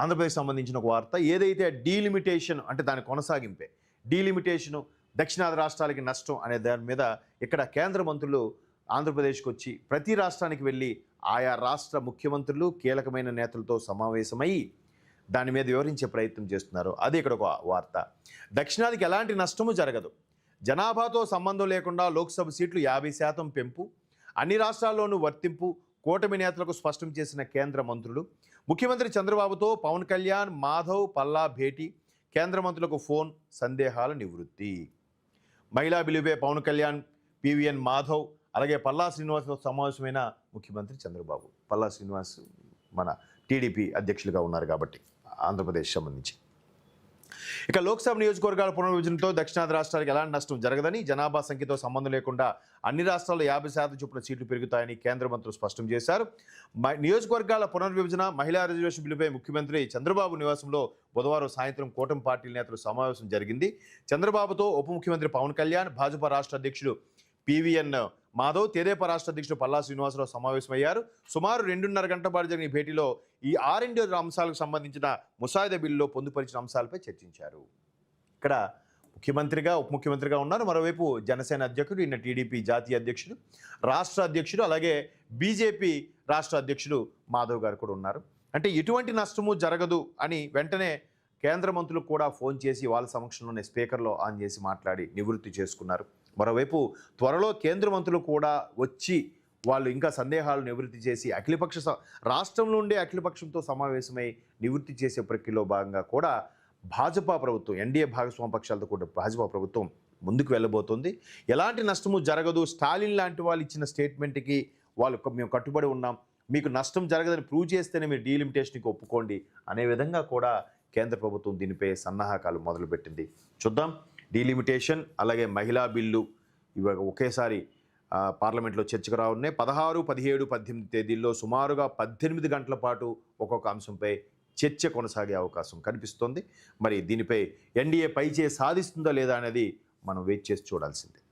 ఆంధ్రప్రదేశ్ సంబంధించిన ఒక వార్త. ఏదైతే డీలిమిటేషన్ అంటే దాని కొనసాగింపే డీలిమిటేషను దక్షిణాది రాష్ట్రాలకి నష్టం అనే దాని మీద ఇక్కడ కేంద్ర మంత్రులు ఆంధ్రప్రదేశ్కి వచ్చి ప్రతి రాష్ట్రానికి వెళ్ళి ఆయా రాష్ట్ర ముఖ్యమంత్రులు కీలకమైన నేతలతో సమావేశమై దాని మీద వివరించే ప్రయత్నం చేస్తున్నారు. అది ఇక్కడ ఒక వార్త. దక్షిణాదికి ఎలాంటి నష్టము జరగదు, జనాభాతో సంబంధం లేకుండా లోక్సభ సీట్లు 50% పెంపు, అన్ని రాష్ట్రాల్లోనూ వర్తింపు, కూటమి నేతలకు స్పష్టం చేసిన కేంద్ర మంత్రులు. ముఖ్యమంత్రి చంద్రబాబుతో పవన్ కళ్యాణ్, మాధవ్, పల్లా భేటీ, కేంద్ర మంత్రులకు ఫోన్, సందేహాల నివృత్తి. మహిళా బిల్లుపై పవన్ కళ్యాణ్, పివిఎన్ మాధవ్ అలాగే పల్లా శ్రీనివాస్తో సమావేశమైన ముఖ్యమంత్రి చంద్రబాబు. పల్లా శ్రీనివాస్ మన టీడీపీ అధ్యక్షులుగా ఉన్నారు కాబట్టి ఆంధ్రప్రదేశ్ సంబంధించి. ఇక లోక్సభ నియోజకవర్గాల పునర్విభజనతో దక్షిణాది రాష్ట్రాలకు ఎలాంటి నష్టం జరగదని, జనాభా సంఖ్యతో సంబంధం లేకుండా అన్ని రాష్ట్రాల్లో 50% చొప్పున సీట్లు పెరుగుతాయని కేంద్ర మంత్రులు స్పష్టం చేశారు. నియోజకవర్గాల పునర్విభజన, మహిళా రిజర్వేషన్ బిల్లుపై ముఖ్యమంత్రి చంద్రబాబు నివాసంలో బుధవారం సాయంత్రం కూటమి పార్టీల నేతల సమావేశం జరిగింది. చంద్రబాబుతో ఉప ముఖ్యమంత్రి పవన్ కళ్యాణ్, భాజపా రాష్ట్ర అధ్యక్షుడు పివిఎన్ మాధవ్, తెదేపా రాష్ట్ర అధ్యక్షుడు పల్లా శ్రీనివాసరావు సమావేశమయ్యారు. సుమారు 2.5 గంటల పాటు జరిగిన భేటీలో ఈ 6 అంశాలకు సంబంధించిన ముసాయిదా బిల్లులో పొందుపరిచిన అంశాలపై చర్చించారు. ఇక్కడ ముఖ్యమంత్రిగా ఉప ముఖ్యమంత్రిగా ఉన్నారు. మరోవైపు జనసేన అధ్యక్షుడు, ఈయన టీడీపీ జాతీయ అధ్యక్షుడు, రాష్ట్ర అధ్యక్షుడు, అలాగే బీజేపీ రాష్ట్ర అధ్యక్షుడు మాధవ్ గారు కూడా ఉన్నారు. అంటే ఎటువంటి నష్టము జరగదు అని వెంటనే కేంద్ర మంత్రులకు కూడా ఫోన్ చేసి వాళ్ళ సమక్షంలోనే స్పీకర్లో ఆన్ చేసి మాట్లాడి నివృత్తి చేసుకున్నారు. మరోవైపు త్వరలో కేంద్ర మంత్రులు కూడా వచ్చి వాళ్ళు ఇంకా సందేహాలు నివృత్తి చేసి అఖిలపక్ష రాష్ట్రంలో ఉండే అఖిలపక్షంతో సమావేశమై నివృత్తి చేసే ప్రక్రియలో భాగంగా కూడా భాజపా ప్రభుత్వం, ఎన్డీఏ భాగస్వామ్య పక్షాలతో కూడా భాజపా ప్రభుత్వం ముందుకు వెళ్ళబోతుంది. ఎలాంటి నష్టము జరగదు, స్టాలిన్ లాంటి వాళ్ళు ఇచ్చిన స్టేట్మెంట్కి వాళ్ళు మేము కట్టుబడి ఉన్నాం, మీకు నష్టం జరగదని ప్రూవ్ చేస్తేనే మీరు డీలిమిటేషన్కి ఒప్పుకోండి అనే విధంగా కూడా కేంద్ర ప్రభుత్వం దీనిపై సన్నాహకాలు మొదలుపెట్టింది. చూద్దాం. డీలిమిటేషన్ అలాగే మహిళా బిల్లు ఇవి ఒకేసారి పార్లమెంట్లో చర్చకు రానున్నాయి. 16, 17, 18 తేదీల్లో సుమారుగా 18 గంటల పాటు ఒక్కొక్క అంశంపై చర్చ కొనసాగే అవకాశం కనిపిస్తోంది. మరి దీనిపై ఎన్డీఏ పైచే సాధిస్తుందా లేదా అనేది మనం వెయిట్ చేసి చూడాల్సిందే.